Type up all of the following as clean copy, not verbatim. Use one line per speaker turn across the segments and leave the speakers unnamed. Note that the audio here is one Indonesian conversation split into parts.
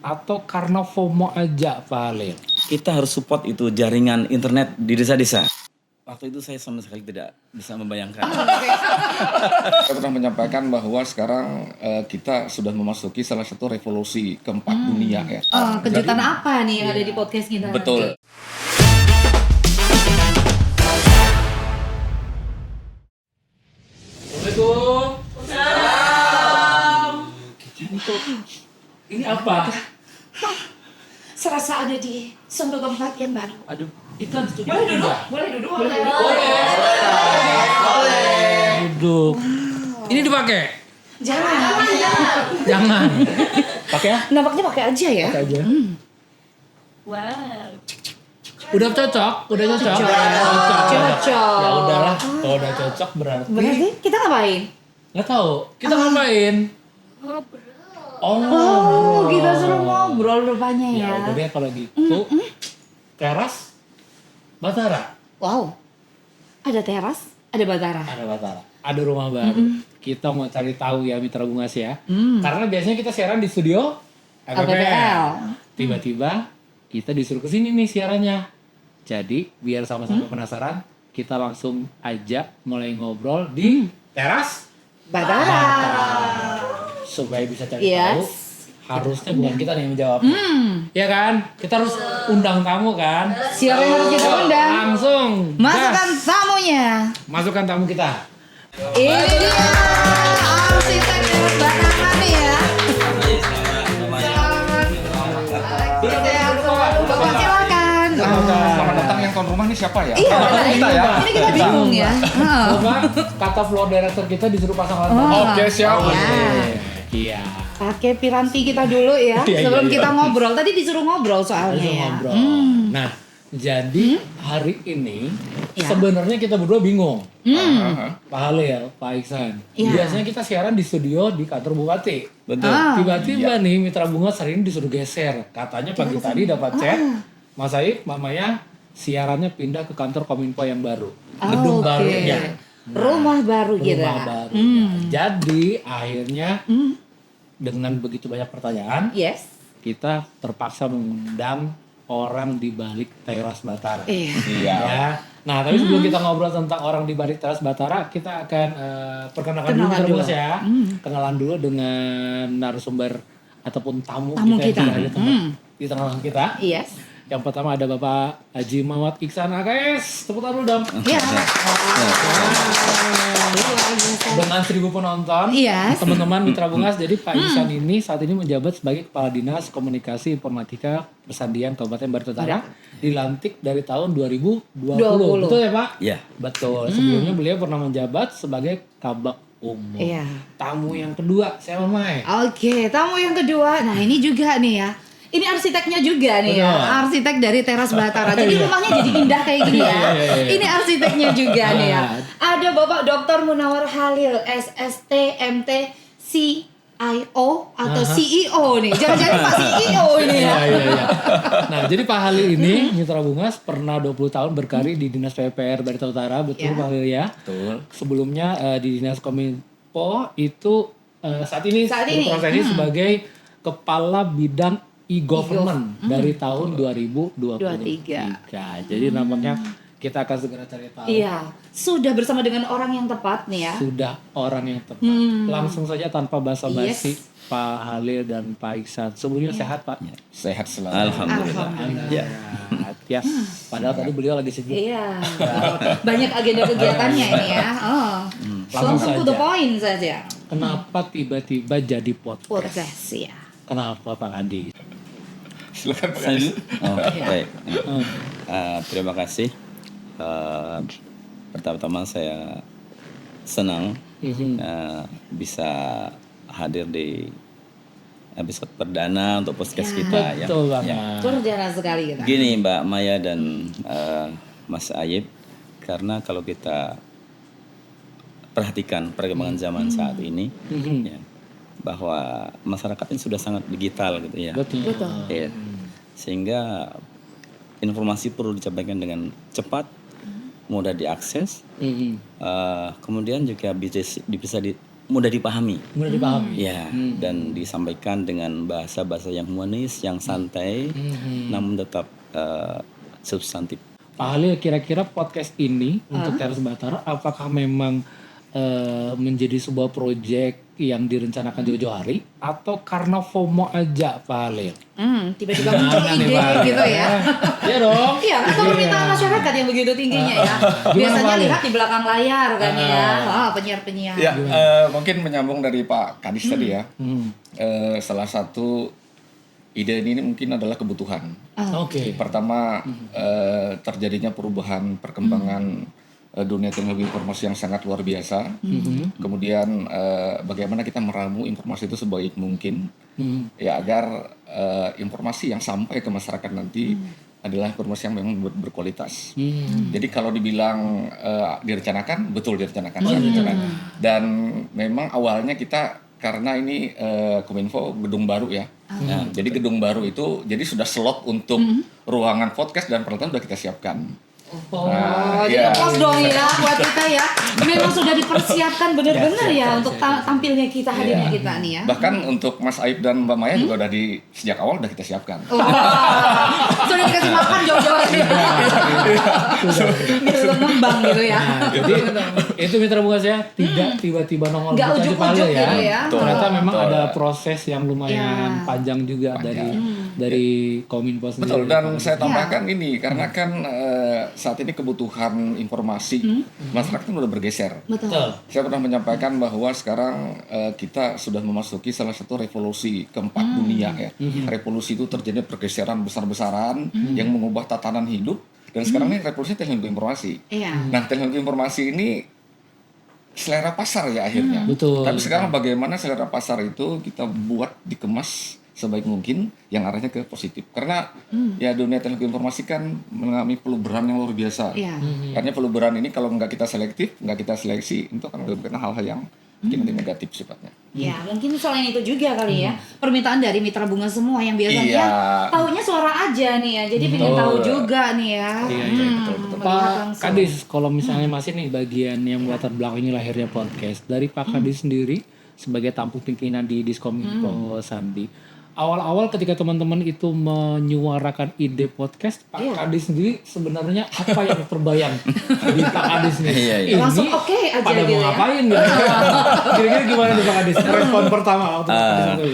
atau karena FOMO aja Pak Halil?
Kita harus support itu jaringan internet di desa-desa. Waktu itu saya sama sekali tidak bisa membayangkan.
Saya pernah menyampaikan bahwa sekarang kita sudah memasuki salah satu revolusi keempat dunia ya.
Kejutan apa nih yang ada di podcast kita?
Betul.
Assalamualaikum. Ini apa?
Serasa ada di suatu tempat yang baru.
Aduh, itu harus duduk.
Boleh duduk.
Duduk. Ini dipakai? Jangan. Pakai ya?
Nampaknya pakai aja ya.
Pakai aja.
Wow.
Udah cocok.
Cocok.
Ya udahlah, kalau udah cocok berarti
kita ngapain?
nggak tahu. Kita ngapain?
Oh, kita suruh ngobrol rupanya ya.
Ya udah deh kalau gitu. Teras Batara.
Wow. Ada teras, ada batara.
Ada Batara. Ada rumah baru. Kita mau cari tahu ya Mitra Bungas ya. Karena biasanya kita siaran di studio
APPL.
Tiba-tiba kita disuruh ke sini nih siarannya. Jadi biar sama-sama penasaran, kita langsung ajak mulai ngobrol di teras
Batara.
supaya bisa cari tahu.
Yes.
Harusnya bukan kita nih yang menjawab. Ya kan? Kita harus undang tamu kan?
Siapa yang harus kita undang?
Langsung.
Masukkan
gas.
tamunya.
Masukkan tamu kita.
Ini dia arsitek teras Batara nih ya. Bapak silakan.
Selamat datang yang tuan rumah ini siapa ya?
Iya,
Kita ya.
ini kita bingung ya.
Coba kata floor director kita disuruh pasang alat.
Oke, siap.
Iya.
Pakai piranti kita dulu ya,
Iya,
sebelum
iya.
kita ngobrol. Tadi disuruh ngobrol soalnya
Langsung
ya.
ngobrol. Nah, jadi hari ini
Ya.
sebenarnya kita berdua bingung.
Aha.
Pak Halil, Pak Iksan.
Iya.
Biasanya kita siaran di studio di kantor Bupati.
Betul.
Tiba-tiba nih Mitra Bungas hari ini disuruh geser. Katanya pagi tadi dapat chat, Mas Aib, mamanya siarannya pindah ke kantor Kominfo yang baru. Gedung
Oke.
barunya.
Rumah baru kita.
Rumah baru. Jadi akhirnya dengan begitu banyak pertanyaan,
Yes.
kita terpaksa mengundang orang di balik teras Batara.
Iya.
Iya.
Ya. Nah, tapi sebelum kita ngobrol tentang orang di balik teras Batara, kita akan perkenalkan dulu
Kenalan
Mitra Bungas
dulu.
ya. Kenalan dulu dengan narasumber ataupun tamu,
Tamu
kita
kita.
yang ada di tengah kita.
Yes.
Yang pertama ada Bapak Haji Muhammad Iksan AKS. Tepuk tangan dulu dong.
Iya.
Dengan 1000 penonton,
Yes.
teman-teman Mitra Bungas. Jadi Pak Iksan ini saat ini menjabat sebagai Kepala Dinas Komunikasi Informatika Persandian Kabupaten Barito Utara, dilantik dari tahun 2020. Betul ya Pak?
Ya.
Betul. Sebelumnya beliau pernah menjabat sebagai Kabak Umum.
Iya.
Tamu yang kedua, saya Mamai.
Oke, tamu yang kedua. Nah, ini juga nih ya. Ini arsiteknya juga nih ya.
Betul.
Arsitek dari teras Batara. Jadi rumahnya jadi indah kayak gini ya. Ini arsiteknya juga nih ya. Ada Bapak Dr. Munawar Halil, SST, MT, CIO atau CEO nih. Jangan-jangan Pak CEO ini ya.
Iya. Nah, jadi Pak Halil ini Mitra Bungas pernah 20 tahun berkarir di Dinas PUPR Barito Utara, betul
Ya.
Pak Halil ya?
Betul.
Sebelumnya di Dinas Kominfo itu saat ini berprofesi sebagai Kepala Bidang E-Government dari tahun 2023. Jadi nampaknya kita akan segera cari tahu.
Iya, sudah bersama dengan orang yang tepat nih ya.
Sudah orang yang tepat. Langsung saja tanpa basa-basi Pak Halil dan Pak Iksan. Sebelumnya sehat Pak?
Sehat selalu.
Alhamdulillah. Ya.
Ya. Padahal tadi beliau lagi sibuk.
Iya. Banyak agenda kegiatannya ini ya. Oh. Langsung to the point saja.
Kenapa tiba-tiba jadi podcast?
Podcast ya.
Kenapa Pak Andi?
Silakan Pak
Saya
Adi.
dulu? Oh, baik. Terima kasih. Pertama-tama saya senang bisa hadir di episode perdana untuk podcast kita ya.
Betul banget.
Perdana sekali kita.
Gini Mbak Maya dan Mas Ayib, karena kalau kita perhatikan perkembangan zaman saat ini, ya, bahwa masyarakat ini sudah sangat digital gitu ya.
Betul.
Ya. Sehingga informasi perlu disampaikan dengan cepat, mudah diakses, kemudian juga bisa mudah dipahami.
Mudah dipahami.
Ya, dan disampaikan dengan bahasa-bahasa yang humanis, yang santai, namun tetap substantif.
Pak Halil, kira-kira podcast ini untuk Teras Batara apakah memang menjadi sebuah proyek yang direncanakan jauh-jauh hari atau karena FOMO aja, Pak Halil?
Tiba-tiba muncul ide gitu ya.
Iya dong.
Iya, atau permintaan masyarakat yang begitu tingginya ya. Biasanya lihat di belakang layar kan ya. Penyiar-penyiar.
Ya, mungkin menyambung dari Pak Kadis tadi ya. Salah satu ide ini mungkin adalah kebutuhan.
Oke.
Pertama, terjadinya perubahan perkembangan dunia teknologi informasi yang sangat luar biasa. Kemudian bagaimana kita meramu informasi itu sebaik mungkin, ya agar informasi yang sampai ke masyarakat nanti adalah informasi yang memang berkualitas. Jadi kalau dibilang direncanakan, betul direncanakan. Dan memang awalnya kita karena ini Kominfo gedung baru ya. Jadi gedung baru itu jadi sudah slot untuk ruangan podcast dan peralatan sudah kita siapkan.
Jadi applause dong ya buat kita ya. Memang sudah dipersiapkan benar-benar ya untuk tampilnya kita, hadirnya kita nih ya.
Bahkan untuk Mas Aib dan Mbak Maya juga udah sejak awal udah kita siapkan.
Sudah dikasih makan jauh-jauh hari. Biar ngembang gitu ya.
Jadi itu mitra buka saya tidak tiba-tiba nongol
Nggak
gitu aja, Pak Halil
ujuk-ujuk
ya.
gitu ya.
Ternyata memang
Betul.
ada proses yang lumayan panjang juga dari Kominfo sendiri.
Betul, dan saya tambahkan ini karena kan saat ini kebutuhan informasi masyarakat kan udah bergeser.
Betul.
Saya pernah menyampaikan bahwa sekarang kita sudah memasuki salah satu revolusi keempat dunia ya. Revolusi itu terjadi pergeseran besar-besaran yang mengubah tatanan hidup, dan sekarang ini revolusi teknologi informasi.
Iya.
Nah, teknologi informasi ini selera pasar ya akhirnya.
Betul.
Tapi sekarang bagaimana selera pasar itu kita buat dikemas sebaik mungkin yang arahnya ke positif. Karena ya dunia teknologi informasi kan mengalami peluberan yang luar biasa.
Iya.
Karena peluberan ini kalau nggak kita selektif, nggak kita seleksi, itu akan menyebabkan hal-hal yang mungkin nanti negatif sifatnya.
Ya, mungkin selain itu juga kali ya, permintaan dari mitra bunga semua yang biasanya taunya suara aja nih ya, jadi pengen tahu juga nih ya.
Iya,
betul.
Pak Kadis, kalau misalnya masih nih bagian yang latar belakangnya lahirnya podcast, dari Pak Kadis sendiri sebagai tampung pimpinan di Diskominfo Sandi, awal-awal ketika teman-teman itu menyuarakan ide podcast, Pak Kadis sendiri sebenarnya apa yang terbayang di Pak Kadis nih? Ini
langsung oke aja
pada
gitu
mau
ya.
ngapain gitu? Kira-kira gimana nih Pak Kadis? Respon pertama waktu Pak Kadis itu?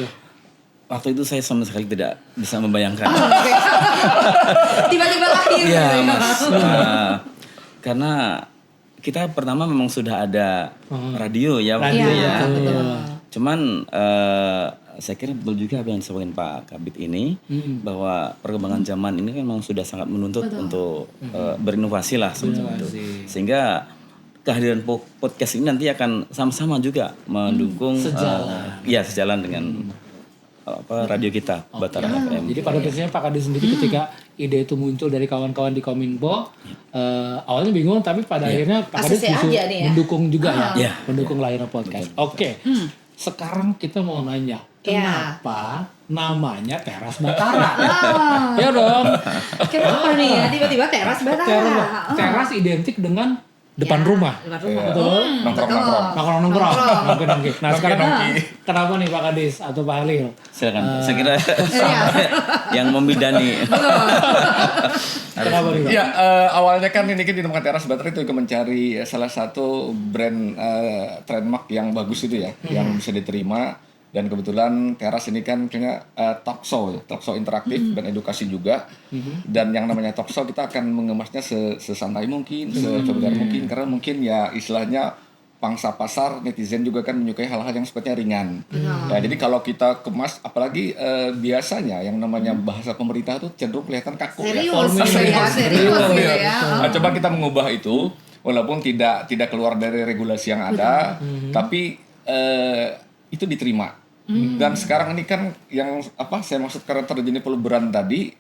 Waktu itu saya sama sekali tidak bisa membayangkan.
Tiba-tiba lahir
Iya,
gitu ya.
Mas. Karena kita pertama memang sudah ada radio ya waktu itu ya. Cuman saya kira betul juga apa yang disampaikan Pak Kabit ini, bahwa perkembangan zaman ini kan memang sudah sangat menuntut untuk berinovasi lah semacam itu. Sehingga kehadiran podcast ini nanti akan sama-sama juga mendukung sejalan dengan radio kita Batara FM.
Jadi pada prinsipnya Pak Kadis sendiri ketika ide itu muncul dari kawan-kawan di Kominfo, awalnya bingung tapi pada akhirnya Pak Kadis
ACC
justru
aja nih ya.
mendukung juga
Ya.
mendukung lahirnya podcast. Oke. Sekarang kita mau nanya, kenapa namanya Teras Batara? Ya dong.
Kenapa nih ya tiba-tiba Teras Batara?
Teras identik dengan depan rumah.
Depan rumah.
Betul.
Nongkrong-nongkrong.
Nongkrong. Nah, sekarang kenapa nih Pak Kadis atau Pak Halil?
Silakan. Saya kira yang membidani.
Kenapa nih Pak?
Ya, awalnya kan ini kan dinamakan Teras Batara itu mencari salah satu brand trademark yang bagus itu ya, yang bisa diterima. Dan kebetulan Teras ini kan kayaknya talk show interaktif dan edukasi juga. Dan yang namanya talk show kita akan mengemasnya sesantai mungkin, sefamiliar mungkin, karena mungkin ya istilahnya pangsa pasar netizen juga kan menyukai hal-hal yang sifatnya ringan. Ya, jadi kalau kita kemas, apalagi biasanya yang namanya bahasa pemerintah itu cenderung kelihatan kaku
Serius gitu ya.
Nah, coba kita mengubah itu, walaupun tidak keluar dari regulasi yang ada, tapi itu diterima. Dan sekarang ini kan yang saya maksud karena terjadi peluberan tadi,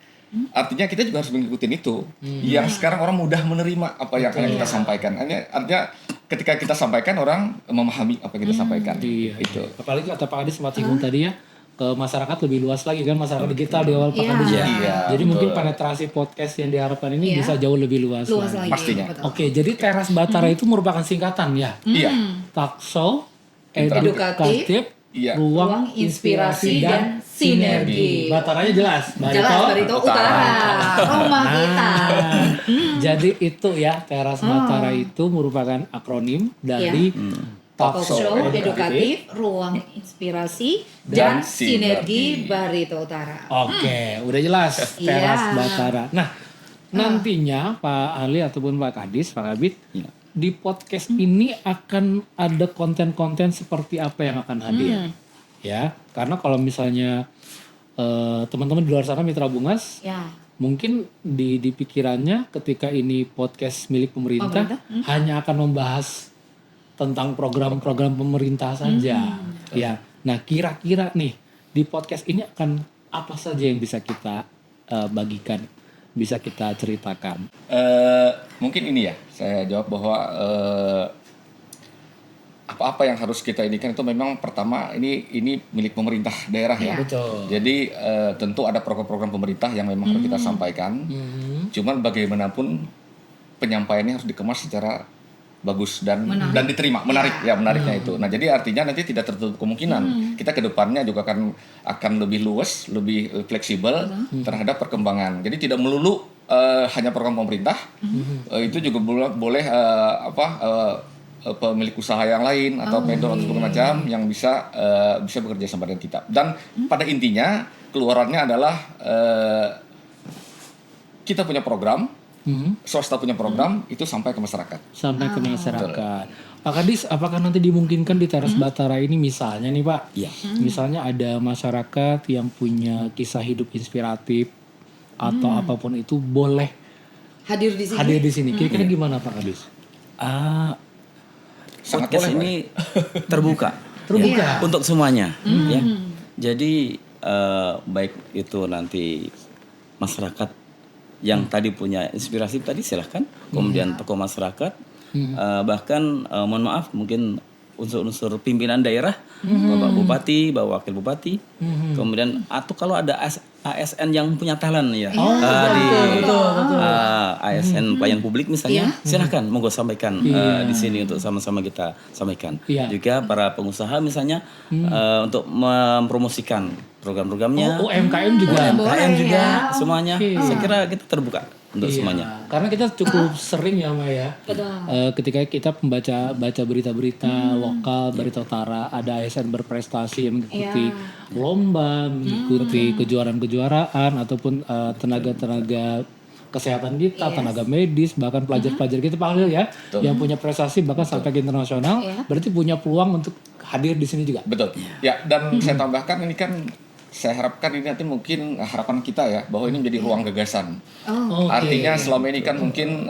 artinya kita juga harus mengikuti itu. Yang sekarang orang mudah menerima apa yang akan kita sampaikan. Artinya ketika kita sampaikan orang memahami apa yang kita sampaikan. Itu.
Apalagi kata Pak Kadis sempat singgung tadi ya, ke masyarakat lebih luas lagi kan, masyarakat digital di awal Pak Kadis ya. Jadi mungkin penetrasi podcast yang diharapkan ini bisa jauh lebih luas lagi.
Pastinya.
Oke, jadi Teras Batara itu merupakan singkatan ya.
Iya.
Talk show, edukatif,
Iya.
ruang inspirasi dan sinergi.
Bataranya jelas,
Barito Utara, rumah kita.
Jadi itu ya, Teras Batara itu merupakan akronim dari
Talk show edukatif, ruang inspirasi dan sinergi Barito Utara.
Oke, udah jelas Teras Batara. Nah, nantinya Pak Ali ataupun Pak Kadis, Pak Kabid, di podcast ini akan ada konten-konten seperti apa yang akan hadir? Ya, karena kalau misalnya teman-teman di luar sana Mitra Bungas, mungkin di pikirannya ketika ini podcast milik pemerintah hanya akan membahas tentang program-program pemerintah saja. Ya, nah kira-kira nih di podcast ini akan apa saja yang bisa kita bagikan, bisa kita ceritakan?
Mungkin ini ya, saya jawab bahwa apa-apa yang harus kita indikan itu memang pertama ini milik pemerintah daerah ya.
Betul.
Jadi tentu ada program-program pemerintah yang memang harus kita sampaikan. Cuman bagaimanapun penyampaiannya harus dikemas secara bagus dan diterima, menariknya itu. Nah, jadi artinya nanti tidak tertutup kemungkinan kita ke depannya juga akan lebih luas, lebih fleksibel terhadap perkembangan. Jadi tidak melulu hanya program pemerintah, itu juga boleh pemilik usaha yang lain atau vendor atau segala macam yang bisa bekerja sama dengan kita. Dan pada intinya keluarannya adalah kita punya program, swasta punya program, itu sampai ke masyarakat.
Sampai ke masyarakat. Pak Kadis, apakah nanti dimungkinkan di Teras Batara ini misalnya nih Pak, misalnya ada masyarakat yang punya kisah hidup inspiratif atau apapun itu boleh
hadir di sini.
Kira-kira gimana Pak Kadis?
Podcast ini terbuka untuk semuanya, ya. Jadi baik itu nanti masyarakat yang tadi punya inspirasi tadi silahkan, kemudian tokoh masyarakat, bahkan mohon maaf mungkin unsur-unsur pimpinan daerah, Bapak Bupati, Bapak Wakil Bupati, kemudian atau kalau ada ASN yang punya talent ya, ASN pelayan publik misalnya, silahkan monggo sampaikan di sini untuk sama-sama kita sampaikan. Juga para pengusaha misalnya untuk mempromosikan program-programnya,
UMKM juga,
semuanya. Saya kira kita terbuka untuk semuanya.
Karena kita cukup sering ya Maya, ketika kita membaca berita-berita lokal, Barito Utara, ada ASN berprestasi yang mengikuti lomba, mengikuti kejuaraan ataupun tenaga-tenaga kesehatan kita, tenaga medis, bahkan pelajar-pelajar kita Pak Halil ya, yang punya prestasi bahkan sampai ke internasional, berarti punya peluang untuk hadir di sini juga.
Betul. Ya, dan saya tambahkan ini kan saya harapkan ini nanti mungkin harapan kita ya bahwa ini menjadi ruang gagasan. Artinya selama ini kan mungkin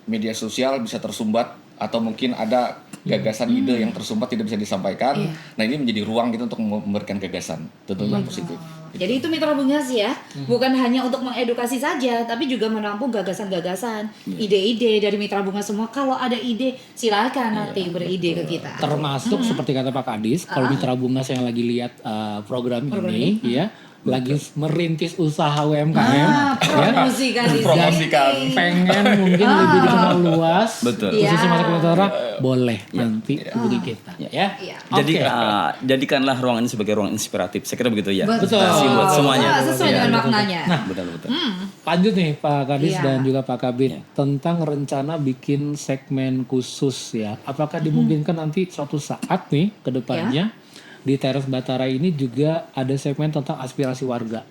media sosial bisa tersumbat atau mungkin ada gagasan ide yang tersumbat tidak bisa disampaikan. Nah, ini menjadi ruang kita untuk memberikan gagasan, tentunya positif.
Jadi itu Mitra Bungas ya, bukan hanya untuk mengedukasi saja, tapi juga menampung gagasan-gagasan, ide-ide dari Mitra Bungas semua. Kalau ada ide, silakan nanti beride ke kita.
Termasuk seperti kata Pak Kadis, kalau Mitra Bungas yang lagi lihat program ini, ya, lagi merintis usaha UMKM,
promosikan,
pengen mungkin lebih dikenal luas, khususnya masyarakat Utara, boleh nanti hubungi kita, ya.
Jadi jadikanlah ruangan ini sebagai ruang inspiratif. Saya kira begitu ya.
Betul.
Buat semuanya.
Sesuai dengan maknanya.
Nah,
betul.
Lanjut nih Pak Kadis dan juga Pak Kabid tentang rencana bikin segmen khusus ya. Apakah dimungkinkan nanti suatu saat nih ke depannya di Teras Batara ini juga ada segmen tentang aspirasi warga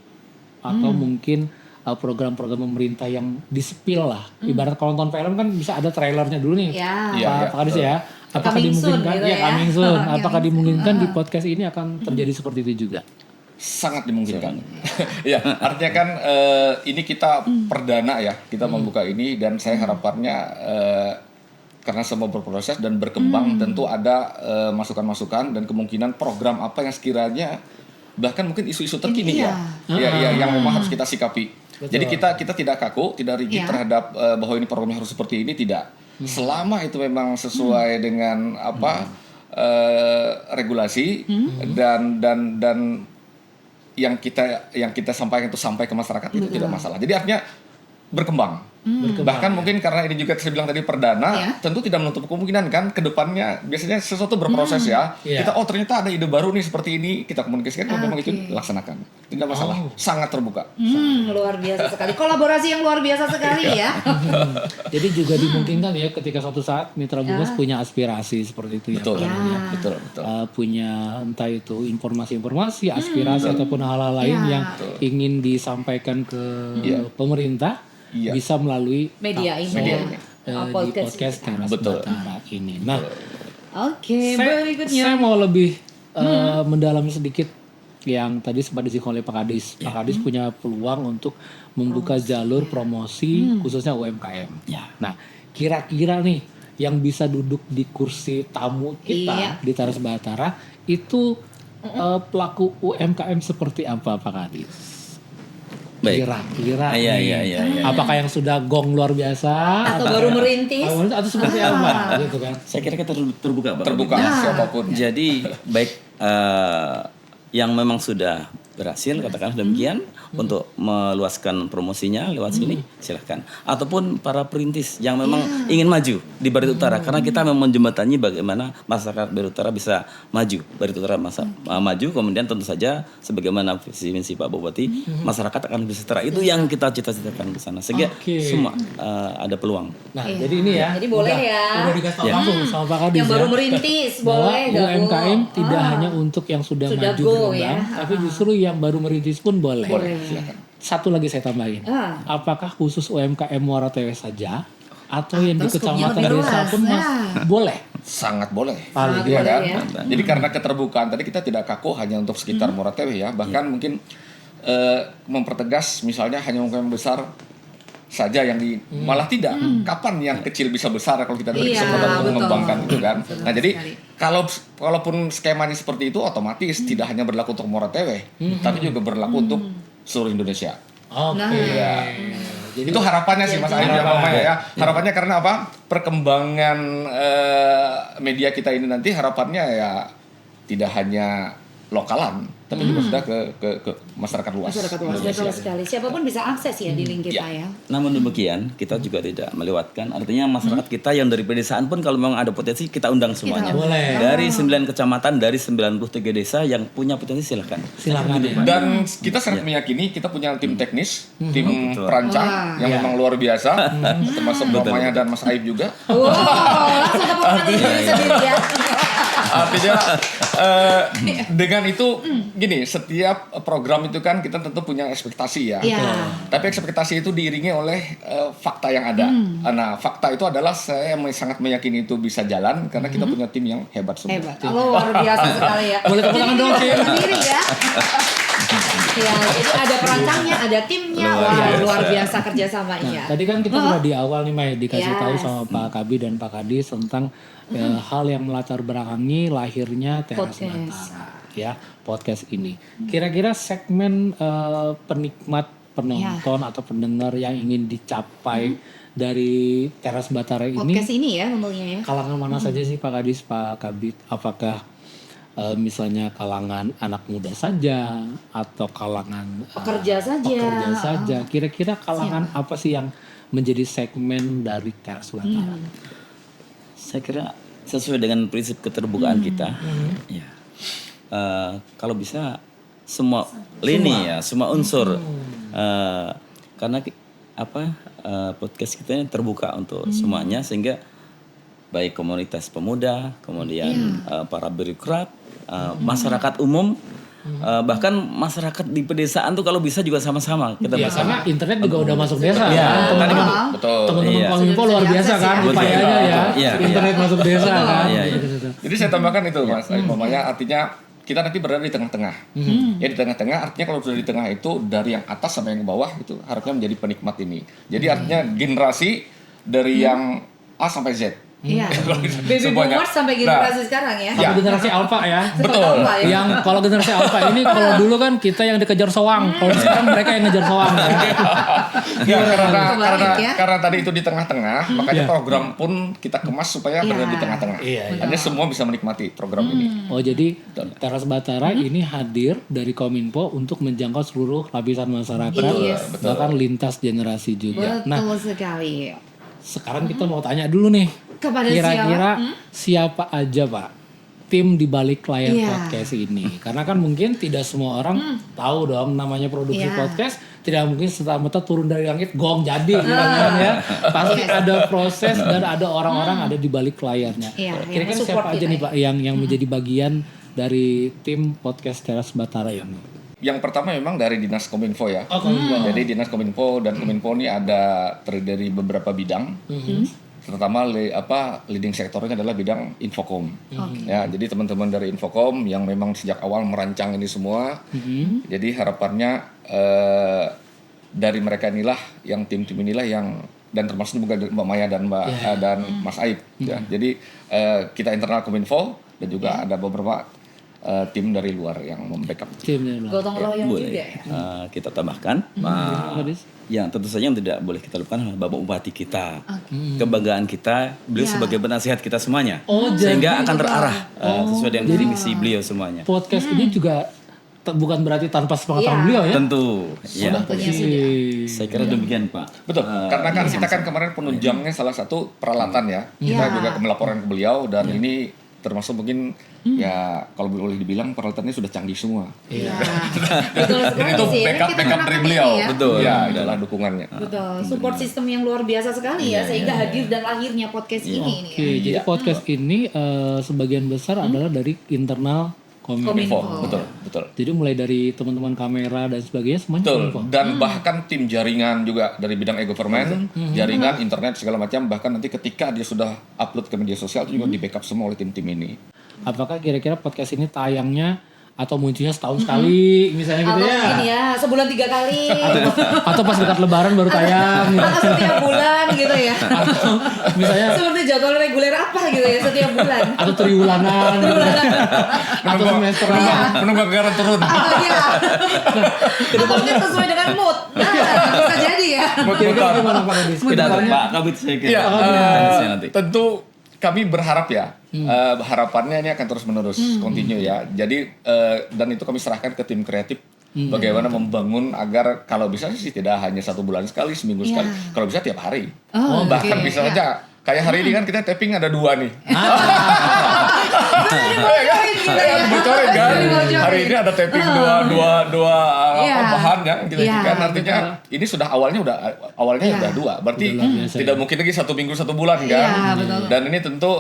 atau mungkin program-program pemerintah yang di-spill lah. Ibarat kalau nonton film kan bisa ada trailernya dulu nih. Pak Kadis ya. Apakah dimungkinkan coming soon. Apakah dimungkinkan di podcast ini akan terjadi seperti itu juga?
Sangat dimungkinkan. Ya, artinya kan ini kita perdana ya, kita membuka ini dan saya harapannya karena semua berproses dan berkembang, tentu ada masukan-masukan dan kemungkinan program apa yang sekiranya bahkan mungkin isu-isu terkini yang memang harus kita sikapi. Betul. Jadi kita tidak kaku, tidak rigid terhadap bahwa ini programnya harus seperti ini, tidak. Selama itu memang sesuai dengan regulasi dan yang kita sampaikan itu sampai ke masyarakat itu tidak masalah. Jadi artinya berkembang. Bahkan mungkin karena ini juga saya bilang tadi perdana, tentu tidak menutup kemungkinan kan kedepannya biasanya sesuatu berproses ya. Kita ternyata ada ide baru nih seperti ini, kita komunikasikan kalau memang itu laksanakan, tidak masalah, sangat terbuka.
Luar biasa sekali, kolaborasi yang luar biasa sekali ya.
Jadi juga dimungkinkan ya ketika suatu saat Mitra Bungkus punya aspirasi seperti itu
betul.
ya.
Betul.
Punya entah itu informasi-informasi, aspirasi ataupun hal-hal lain yang ingin disampaikan ke pemerintah. Bisa melalui
media ini
di podcast Teras Batara ini. Nah, saya mau lebih mendalami sedikit yang tadi sempat disinggung oleh Pak Kadis. Pak Kadis punya peluang untuk membuka jalur promosi khususnya UMKM. Nah, kira-kira nih yang bisa duduk di kursi tamu kita di Teras Batara itu pelaku UMKM seperti apa Pak Kadis? Kira-kira apakah yang sudah gong luar biasa
atau baru merintis
atau seperti apa gitu kan?
Saya kira kita terbuka Bang.
Terbuka siapapun.
Jadi baik yang memang sudah berhasil katakan demikian untuk meluaskan promosinya lewat sini silahkan, ataupun para perintis yang memang ingin maju di Barito Utara karena kita memang menjembatani bagaimana masyarakat Barito Utara bisa maju, Barito Utara maju, kemudian tentu saja sebagaimana visi misi Pak Bupati masyarakat akan lebih sejahtera, itu yang kita cita-citakan ke sana sehingga semua ada peluang.
Nah jadi ini ya,
jadi boleh
udah dikasih tahu langsung sama Pak Kadis
yang baru merintis boleh
UMKM tidak hanya untuk yang sudah maju berkembang, tapi justru yang baru merintis pun boleh.
Silakan.
Satu lagi saya tambahin, apakah khusus UMKM Muara Tewe saja atau yang di kecamatan desa pun boleh?
Sangat boleh.
Iya
kan? Jadi karena keterbukaan tadi kita tidak kaku hanya untuk sekitar Muara Tewe ya, bahkan mungkin mempertegas misalnya hanya UMKM besar saja yang malah tidak. Kapan yang kecil bisa besar kalau kita beri kesempatan untuk mengembangkan itu kan. Nah jadi kalaupun skemanya seperti itu otomatis tidak hanya berlaku untuk Muara Tewe, tapi juga berlaku untuk seluruh Indonesia. Jadi itu harapannya sih Mas Aim ya. Harapannya karena apa? Perkembangan media kita ini nanti harapannya ya tidak hanya lokalan, tapi juga sudah ke masyarakat luas.
Masyarakat luas, betul sekali. Siapapun bisa akses ya di link kita ya.
Namun demikian, kita juga tidak melewatkan. Artinya masyarakat kita yang dari pedesaan pun kalau memang ada potensi, kita undang semuanya. Dari 9 kecamatan, dari 93 desa yang punya potensi silakan.
Dan kita sangat meyakini kita punya tim teknis, tim perancang yang memang luar biasa, termasuk Maya dan Mas Aib juga.
Langsung ke pemerintah sendiri ya.
Artinya dengan itu gini, setiap program itu kan kita tentu punya ekspektasi ya. Tapi ekspektasi itu diiringi oleh fakta yang ada. Nah, fakta itu adalah saya sangat meyakini itu bisa jalan karena kita punya tim yang hebat semua.
Luar biasa sekali ya.
Boleh tepuk tangan dong
sendiri ya. Ya, jadi ada perancangnya, ada timnya, luar biasa kerjasamanya.
Tadi kan kita sudah di awal nih Mai dikasih tahu sama Pak Kabi dan Pak Kadis tentang hal yang melatar belakangi lahirnya Teras Batara, ya podcast ini. Kira-kira segmen penikmat, penonton atau pendengar yang ingin dicapai dari Teras Batara ini,
podcast ini ya tentunya ya.
Kalangan mana saja sih Pak Kadis, Pak Kabit? Apakah misalnya kalangan anak muda saja atau kalangan
pekerja saja.
Kira-kira kalangan apa sih yang menjadi segmen dari Teras Batara?
Saya kira sesuai dengan prinsip keterbukaan kita, ya. Kalau bisa semua lini ya, semua unsur, karena podcast kita ini terbuka untuk semuanya sehingga baik komunitas pemuda, kemudian para birokrat, masyarakat umum, bahkan masyarakat di pedesaan tuh kalau bisa juga sama-sama kita bersama.
Karena internet juga udah masuk desa
Teman-teman
Kominfo luar biasa kan upayanya ya. Internet masuk desa kan.
Jadi saya tambahkan itu Mas, umpamanya artinya kita nanti berada di tengah-tengah. Ya di tengah-tengah artinya kalau sudah di tengah itu dari yang atas sampai yang ke bawah itu harusnya menjadi penikmat ini. Jadi artinya generasi dari yang A sampai Z.
Iya. Baby
Semuanya.
boomers sampai generasi sekarang ya.
Sama generasi alpha ya.
Betul.
Yang kalau generasi alpha ini kalau dulu kan kita yang dikejar soang, kalau sekarang mereka yang ngejar soang ya.
Ya,
Kebalik ya.
karena tadi itu di tengah-tengah, makanya program pun kita kemas supaya berada di tengah-tengah.
Iya.
Hanya semua bisa menikmati program ini.
Oh jadi Teras Batara ini hadir dari Kominfo untuk menjangkau seluruh lapisan masyarakat,
Yes.
bahkan lintas generasi juga. Nah
Betul sekali.
sekarang kita mau tanya dulu nih,
Kepada
kira-kira siapa aja Pak tim di balik layar
Iya.
podcast ini? Karena kan mungkin tidak semua orang tahu dong namanya produksi
Iya.
podcast. Tidak mungkin serta-merta turun dari langit gong jadi gitu kan ya. Pasti ada proses dan ada orang-orang ada di balik layarnya.
Iya,
Kira-kira
yang support
siapa aja
kita
nih Pak yang menjadi bagian dari tim podcast Teras Batara ini?
Yang pertama memang dari Dinas Kominfo ya.
Oh, Kominfo.
Jadi Dinas Kominfo dan Kominfo ini ada terdiri dari beberapa bidang. Terutama leading sektornya adalah bidang Infocom. Ya, jadi teman-teman dari Infocom yang memang sejak awal merancang ini semua. Jadi harapannya dari mereka inilah yang tim-tim inilah yang dan termasuk juga Mbak Maya dan dan Mas Aib. Ya, jadi kita internal Kominfo dan juga ada beberapa tim dari luar yang membackup.
Timnya lah.
Gotong royong
Boleh.
juga ya.
Kita tambahkan. Yang tentu saja yang tidak boleh kita lupakan adalah Bapak Bupati kita. Kebanggaan kita, beliau sebagai penasihat kita semuanya. Sehingga akan terarah sesuai dengan visi misi beliau semuanya.
Podcast ini juga bukan berarti tanpa sepengetahuan beliau ya.
Tentu. Ya. Saya kira demikian Pak.
Betul, karena kan kita kan kemarin penunjangnya salah satu peralatan ya. Kita juga melaporkan ke beliau dan ini termasuk mungkin ya kalau boleh dibilang peralatannya sudah canggih semua.
Iya. Betul sekali
Itu
sih.
backup
Kita
dari
menangkap
beliau.
ini ya.
Betul.
Ya, itulah dukungannya.
Betul. Support system yang luar biasa sekali ya sehingga hadir dan lahirnya podcast ini
Oke, jadi podcast ini sebagian besar adalah dari internal Kominfo.
Betul.
Jadi mulai dari teman-teman kamera dan sebagainya semuanya
Betul.
Kominfo.
Dan bahkan tim jaringan juga dari bidang e-government, jaringan, internet segala macam. Bahkan nanti ketika dia sudah upload ke media sosial itu juga di backup semua oleh tim-tim ini.
Apakah kira-kira podcast ini tayangnya atau munculnya setahun sekali misalnya gitu
Atau
ya?
mungkin ya sebulan 3 kali.
Atau pas dekat lebaran baru tayang gitu.
Atau setiap bulan gitu ya.
Atau misalnya
Seperti jadwal reguler apa gitu ya setiap bulan.
atau triwulanan gitu. Atau semesteran.
Menunggu anggaran turun.
Atau ya. Mungkin sesuai dengan mood. Nah, bisa jadi ya.
Kira-kira gimana Pak Kadis?
Kita Pak Kabit saya kira.
Iya,
Teknisnya nanti.
tentu kami berharap ya, harapannya ini akan terus menerus, continue ya. Jadi dan itu kami serahkan ke tim kreatif bagaimana membangun agar kalau bisa sih tidak hanya 1 bulan sekali, seminggu sekali, kalau bisa tiap hari.
Oh,
Bahkan
oke,
bisa
ya.
aja kayak hari ini kan kita tapping ada 2 nih. Bocorin kan. Hari ini ada tapping dua
Iya.
bahan ya gitu
Iya,
kan artinya ini sudah awalnya udah 2 berarti tidak mungkin lagi 1 minggu 1 bulan kan.
Iya, betul.
Dan ini tentu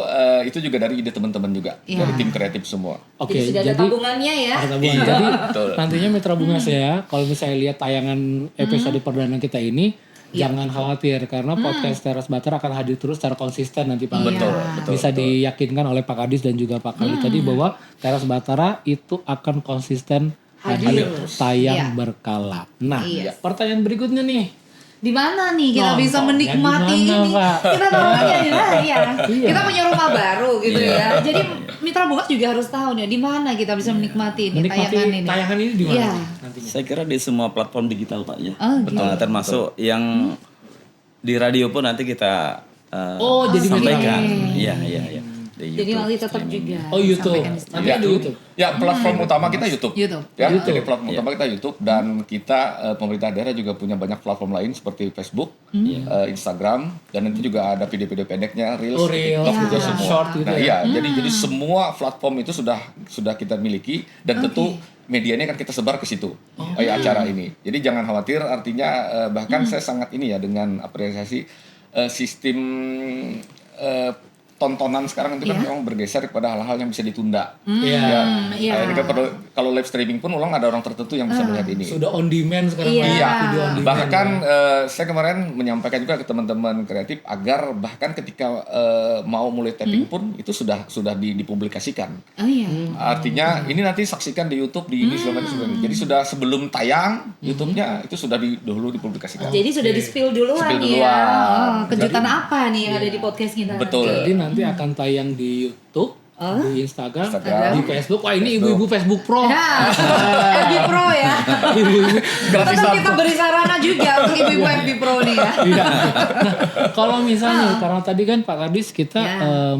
itu juga dari ide teman-teman juga
Iya.
dari tim kreatif semua.
Oke,
Jadi sudah ada tabungannya ya.
ada tabungan. Jadi
Betul.
nantinya Mitra Bunga saya kalau misalnya lihat tayangan episode perdana kita ini jangan khawatir karena podcast Teras Batara akan hadir terus secara konsisten nanti Pak.
Betul,
Bisa diyakinkan oleh Pak Kadis dan juga Pak Khalid tadi bahwa Teras Batara itu akan konsisten hadir tayang
Iya.
berkala. Nah,
Iya.
pertanyaan berikutnya nih.
Di mana nih kita bisa
Nontonnya
menikmati
di mana,
ini?
Pak?
Kita nontonnya di mana ya?
Iya.
Kita punya rumah baru gitu ya. Jadi Mitra Bunga juga harus tahu nih di mana kita bisa menikmati ini
Menikmati tayangan ini di mana
Iya.
nantinya?
Saya kira di semua platform digital Pak ya.
Oh, gitu.
Termasuk yang di radio pun nanti kita
jadi
sampaikan.
oke.
Iya. Di
Jadi
YouTube,
nanti tetap
streaming.
juga.
Oh, YouTube.
disampaikan di situ.
Nanti ada YouTube.
Ya, platform utama kita YouTube.
YouTube.
Ya, jadi platform utama kita YouTube dan kita pemerintah daerah juga punya banyak platform lain seperti Facebook, Instagram dan nanti juga ada video-video pendeknya, Reels,
Oh, Reels,
TikTok juga
ya.
semua.
Short gitu
Nah,
ya.
iya, jadi semua platform itu sudah kita miliki dan tentu medianya akan kita sebar ke situ acara ini. Jadi jangan khawatir, artinya bahkan saya sangat ini ya dengan apresiasi sistem tontonan sekarang itu kan memang bergeser kepada hal-hal yang bisa ditunda.
Iya.
Ya. Ini kan kalau live streaming pun ulang ada orang tertentu yang bisa melihat ini.
Sudah on demand sekarang
Iya.
Pak.
Iya.
Video on demand.
Bahkan saya kemarin menyampaikan juga ke teman-teman kreatif agar bahkan ketika mau mulai tapping pun itu sudah dipublikasikan.
Oh iya.
Artinya ini nanti saksikan di YouTube di ini segala macam. Jadi sudah sebelum tayang YouTube-nya itu sudah dulu dipublikasikan.
Jadi sudah di-spill duluan
Spill
nih ya.
duluan.
Oh, kejutan apa nih yang ada di podcast kita?
Betul.
Jadi nanti nanti akan tayang di YouTube, di Instagram,
Instagram,
di Facebook. Wah, ini ibu-ibu Facebook Pro.
Ya, FB Pro ya.
Ibu-ibu.
Tetap kita beri sarana juga untuk ibu-ibu FB Pro nih ya.
Iya. Nah, kalau misalnya karena tadi kan Pak Kadis kita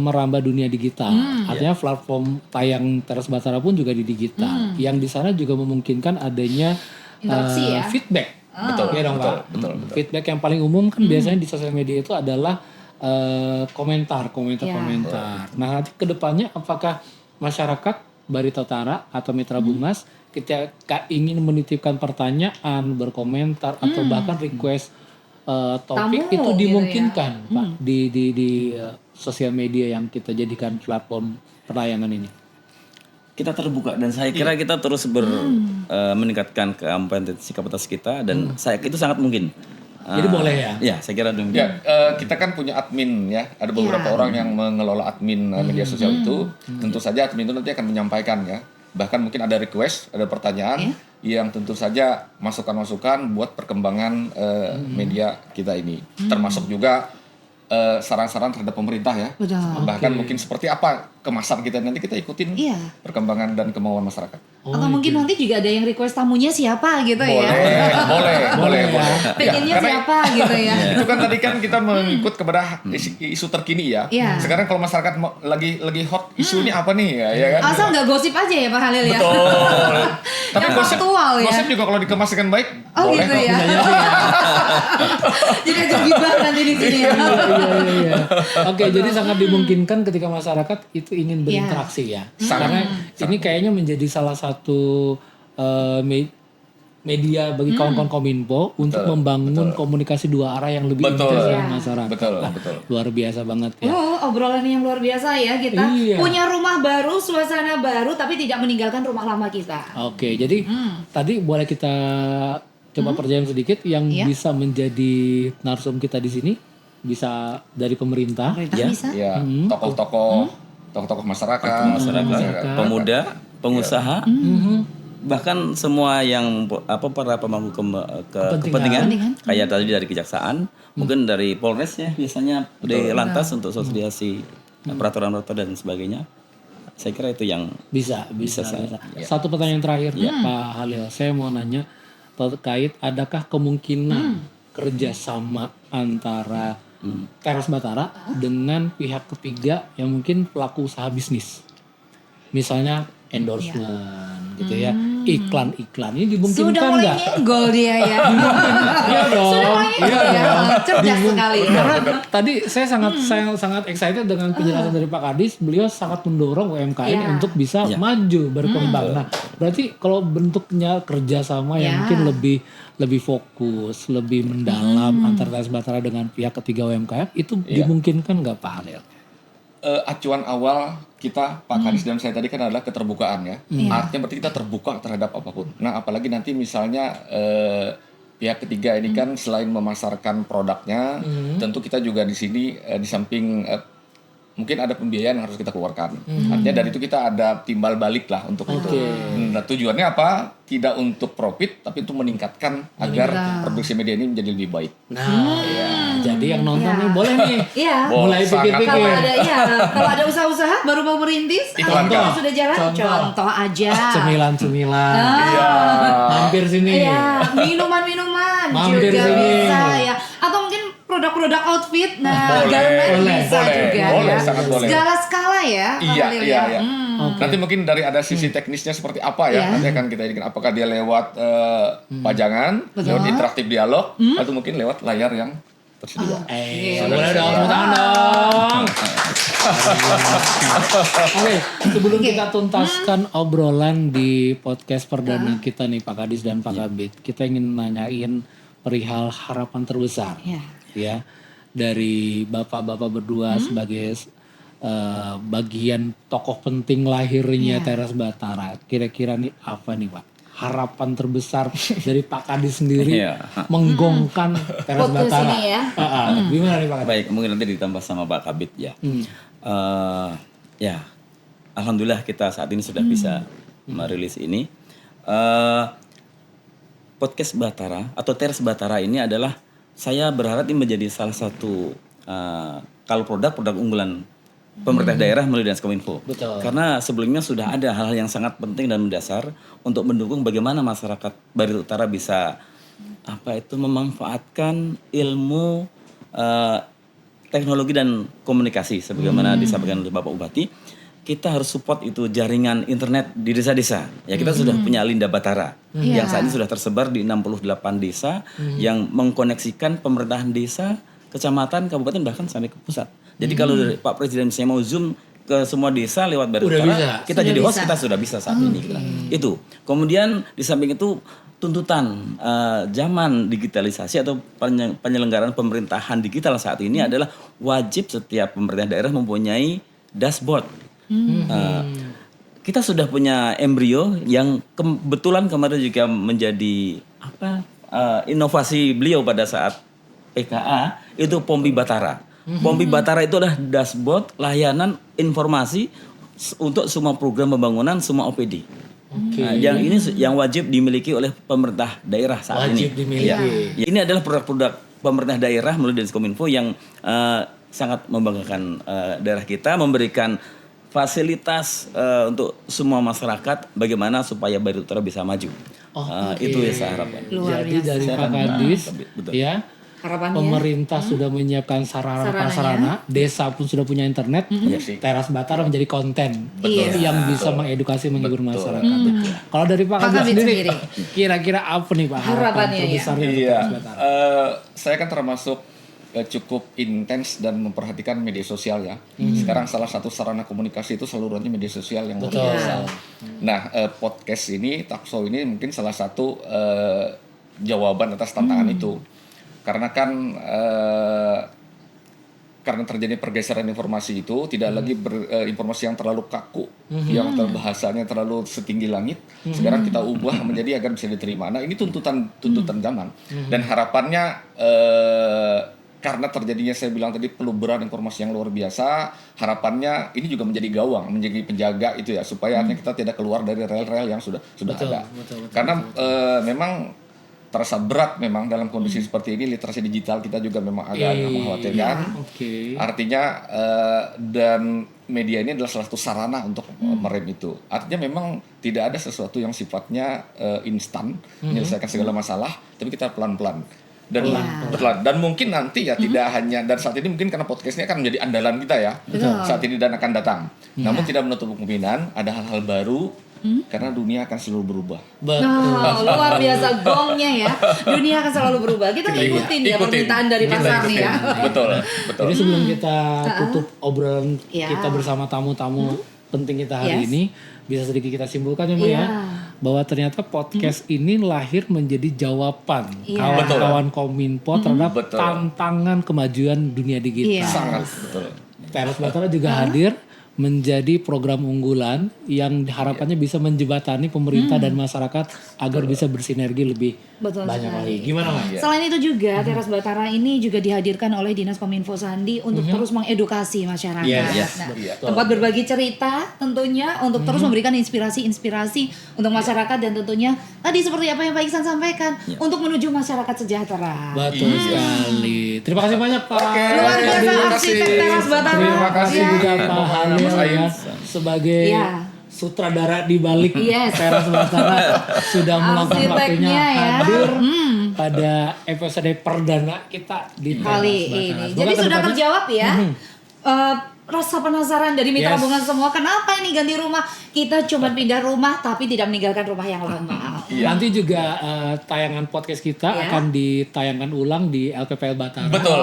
merambah dunia digital, artinya platform tayang Teras Batara pun juga di digital, yang di sana juga memungkinkan adanya
Interaksi ya?
feedback.
Betul,
Iya dong,
betul,
Pak.
betul.
Feedback yang paling umum kan biasanya di sosial media itu adalah komentar. Nah, nanti kedepannya apakah masyarakat Barito Utara atau Mitra Bumas ketika ingin menitipkan pertanyaan, berkomentar atau bahkan request topik
Tamu
itu
gitu
dimungkinkan Pak di sosial media yang kita jadikan platform pelayanan ini.
Kita terbuka dan saya kira kita terus meningkatkan kompetensi kapasitas kita dan saya itu sangat mungkin.
Jadi boleh ya?
Ya, saya kira demikian.
Ya, kita kan punya admin ya. Ada beberapa orang yang mengelola admin media sosial itu. Tentu saja admin itu nanti akan menyampaikan ya. Bahkan mungkin ada request, ada pertanyaan yang tentu saja masukan-masukan buat perkembangan media kita ini. Termasuk juga saran-saran terhadap pemerintah ya.
Betul.
Bahkan mungkin seperti apa kemasan kita nanti kita ikutin perkembangan dan kemauan masyarakat.
Atau mungkin nanti juga ada yang request tamunya siapa gitu ya.
Boleh.
Pengennya siapa gitu ya.
Itu kan tadi kan kita mengikut kepada isu terkini ya. Sekarang kalau masyarakat lagi hot isu ini apa nih ya kan?
Asal nggak gosip aja ya Pak Halil ya.
Betul. Tapi
Yang
gosip,
faktual ya.
gosip juga kalau dikemas dengan baik boleh
Gitu
kok.
ya. Jadi aja gibah nanti di sini ya.
Iya. Oke, jadi sangat dimungkinkan ketika masyarakat itu ingin berinteraksi ya. Karena ini kayaknya menjadi salah satu media bagi kawan-kawan Kominfo untuk membangun komunikasi dua arah yang lebih intens dengan masyarakat.
Betul.
Luar biasa banget ya.
Obrolan yang luar biasa ya kita. Punya rumah baru, suasana baru tapi tidak meninggalkan rumah lama kita.
Oke, jadi tadi boleh kita coba perjalanan sedikit yang bisa menjadi narsum kita di sini. Bisa dari pemerintah ya.
Bisa.
Ya, tokoh-tokoh masyarakat,
Pemuda, pengusaha, bahkan semua yang para pemangku kepentingan kayak tadi dari kejaksaan, mungkin dari Polres ya biasanya dari lantas untuk sosialisasi peraturan-peraturan dan sebagainya. Saya kira itu yang
bisa. Satu pertanyaan terakhir Pak Halil, saya mau nanya terkait adakah kemungkinan kerjasama antara Teras Batara dengan pihak ketiga yang mungkin pelaku usaha bisnis, misalnya endorsement gitu ya, iklan ini dimungkinkan
Sudah mulai
nggak?
nyenggol dia ya.
Iya dong.
Sudah mulai nyenggol ya. Cerdas sekali.
Karena tadi saya sangat excited dengan penjelasan dari Pak Kadis. Beliau sangat mendorong UMKM untuk bisa maju berkembang. Nah, berarti kalau bentuknya kerjasama yang mungkin lebih fokus, lebih mendalam antara Teras Batara dengan pihak ketiga UMKM itu dimungkinkan nggak Pak Halil?
Acuan awal kita Pak Kadis dan saya tadi kan adalah keterbukaan ya. Artinya berarti kita terbuka terhadap apapun. Nah, apalagi nanti misalnya pihak ketiga ini kan selain memasarkan produknya, tentu kita juga di sini di samping mungkin ada pembiayaan yang harus kita keluarkan. Artinya dari itu kita ada timbal balik lah untuk itu. Nah, tujuannya apa? Tidak untuk profit, tapi untuk meningkatkan agar produksi media ini menjadi lebih baik.
Nah, jadi yang nonton nih boleh nih. Mulai
Sangat
pikir-pikir.
Kalau ada usaha-usaha baru mau merintis atau kalau sudah jalan contoh aja.
Cemilan. Mampir sini.
Minuman-minuman
Mampir
juga
sini.
bisa ya. Atau mungkin produk-produk outfit. Nah, garment bisa juga
boleh,
ya.
sangat boleh.
Segala skala ya.
Iya. Nanti mungkin dari ada sisi teknisnya seperti apa ya. Nanti akan kita jadikan apakah dia lewat pajangan, lewat interaktif dialog, atau mungkin lewat layar yang tersedia.
Boleh dong, tepuk tangan dong. Oke, sebelum kita tuntaskan obrolan di podcast perdana kita nih Pak Kadis dan Pak Kabid, kita ingin nanyain perihal harapan terbesar ya dari bapak-bapak berdua sebagai bagian tokoh penting lahirnya Teras Batara. Kira-kira nih apa nih Pak? Harapan terbesar dari Pak Kadis sendiri menggongkan Teras Batara. Gimana nih Pak Kadis?
Baik, mungkin nanti ditambah sama Pak Kabid ya. Alhamdulillah kita saat ini sudah bisa merilis ini. Podcast Batara atau Teras Batara ini adalah saya berharap ini menjadi salah satu kalau produk unggulan pemerintah daerah melalui Dinas Kominfo.
Betul.
Karena sebelumnya sudah ada hal-hal yang sangat penting dan mendasar untuk mendukung bagaimana masyarakat Barito Utara bisa memanfaatkan ilmu teknologi dan komunikasi sebagaimana disampaikan oleh Bapak Bupati. Kita harus support itu jaringan internet di desa-desa. Ya kita sudah punya Linda Batara yang saat ini sudah tersebar di 68 desa yang mengkoneksikan pemerintahan desa, kecamatan, kabupaten bahkan sampai ke pusat. Jadi kalau dari Pak Presiden misalnya mau zoom ke semua desa lewat Barito Utara, kita jadi host kita sudah bisa saat ini. Itu. Kemudian di samping itu tuntutan zaman digitalisasi atau penyelenggaraan pemerintahan digital saat ini adalah wajib setiap pemerintah daerah mempunyai dashboard. Kita sudah punya embrio yang kebetulan kemarin juga menjadi inovasi beliau pada saat PKA itu Pombi Batara. Pombi Batara itu adalah dashboard layanan informasi untuk semua program pembangunan semua OPD. Yang ini yang wajib dimiliki oleh pemerintah daerah saat ini. Ya, ini adalah produk-produk pemerintah daerah melalui Dinas Kominfo yang sangat membanggakan daerah kita, memberikan fasilitas untuk semua masyarakat bagaimana supaya Barito Utara bisa maju. Itu yang saya harapkan.
Jadi dari Pak Kadis ya, harapannya pemerintah sudah menyiapkan sarana, desa pun sudah punya internet, Teras Batara menjadi konten yang bisa mengedukasi, menghibur masyarakat. Kalau dari Pak Kadis sendiri, kira-kira apa nih Pak harapan terbesarnya untuk Teras Batara?
Saya kan termasuk cukup intens dan memperhatikan media sosial ya. Sekarang salah satu sarana komunikasi itu seluruhnya media sosial yang luar biasa. Nah, podcast ini, talkshow ini mungkin salah satu jawaban atas tantangan itu. Karena kan karena terjadi pergeseran informasi itu tidak lagi informasi yang terlalu kaku, yang bahasanya terlalu setinggi langit. Sekarang kita ubah menjadi agar bisa diterima. Nah, ini tuntutan zaman. Dan harapannya karena terjadinya saya bilang tadi peluberan informasi yang luar biasa, harapannya ini juga menjadi gawang, menjadi penjaga itu ya, supaya akhirnya kita tidak keluar dari rel-rel yang sudah ada. Betul. Karena memang terasa berat memang dalam kondisi seperti ini, literasi digital kita juga memang agak mengkhawatirkan. Artinya dan media ini adalah salah satu sarana untuk merem itu. Artinya memang tidak ada sesuatu yang sifatnya instan menyelesaikan segala masalah, tapi kita pelan-pelan. Dan mungkin nanti ya tidak hanya, dan saat ini mungkin karena podcastnya kan menjadi andalan kita ya saat ini dan akan datang. Namun tidak menutup kemungkinan ada hal-hal baru karena dunia akan selalu berubah.
Luar biasa gongnya ya. Dunia akan selalu berubah. Kita ikutin ya permintaan dari pasar nih ya.
Betul.
Jadi sebelum kita tutup obrolan kita bersama tamu-tamu penting kita hari ini, bisa sedikit kita simpulkan ya Mbak ya, bahwa ternyata podcast ini lahir menjadi jawaban kawan-kawan Kominfo terhadap tantangan kemajuan dunia digital.
Sangat betul.
Teras Batara juga hadir menjadi program unggulan yang harapannya bisa menjembatani pemerintah dan masyarakat agar bisa bersinergi lebih banyak lagi. Gimana Mas?
Selain itu juga Teras Batara ini juga dihadirkan oleh Dinas Kominfo Sandi untuk terus mengedukasi masyarakat. Tempat berbagi cerita tentunya untuk terus memberikan inspirasi untuk masyarakat dan tentunya tadi seperti apa yang Pak Iksan sampaikan untuk menuju masyarakat sejahtera.
Betul sekali. Terima kasih banyak Pak.
Luar biasa arsitek Teras Batara.
Terima kasih juga Pak Halil ya sebagai sutradara di balik Teras Batara sudah meluangkan waktunya hadir pada episode perdana kita di
kali ini. Jadi sudah terjawab ya. Rasa penasaran dari mitra bunga semua, kenapa ini ganti rumah? Kita cuma pindah rumah tapi tidak meninggalkan rumah yang lama.
Nanti juga tayangan podcast kita akan ditayangkan ulang di LPPL Batara.
Betul.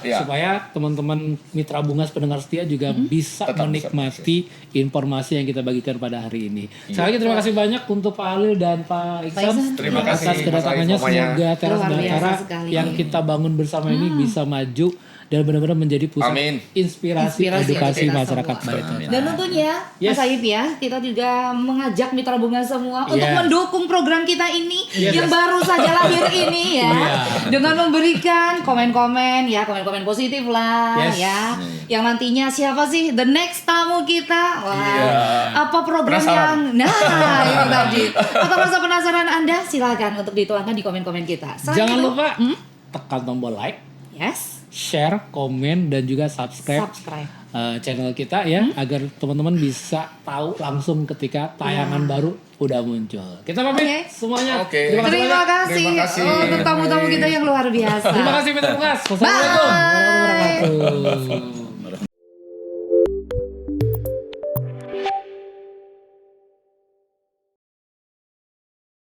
Supaya teman-teman mitra bunga pendengar setia juga bisa menikmati informasi yang kita bagikan pada hari ini. Sekali lagi terima kasih banyak untuk Pak Halil dan Pak Iksan.
Terima kasih
atas kedatangannya. Semoga Teras Batara yang kita bangun bersama ini bisa maju dan benar-benar menjadi pusat inspirasi edukasi masyarakat Barito.
Dan tentunya Mas Aib ya, kita juga mengajak mitra bunga semua untuk mendukung program kita ini yang baru saja lahir ini ya, dengan memberikan komen-komen komen-komen positif lah ya, yang nantinya siapa sih the next tamu kita, apa program yang itu tadi, atau rasa penasaran Anda silakan untuk dituangkan di komen-komen kita.
Jangan lupa tekan tombol like, share, komen, dan juga subscribe channel kita ya, agar teman-teman bisa tahu langsung ketika tayangan baru udah muncul. Kita pamit semuanya.
Terima
kasih untuk tamu-tamu kita yang luar biasa.
Terima kasih Mitra Lukas. Wassalamualaikum warahmatullahi wabarakatuh.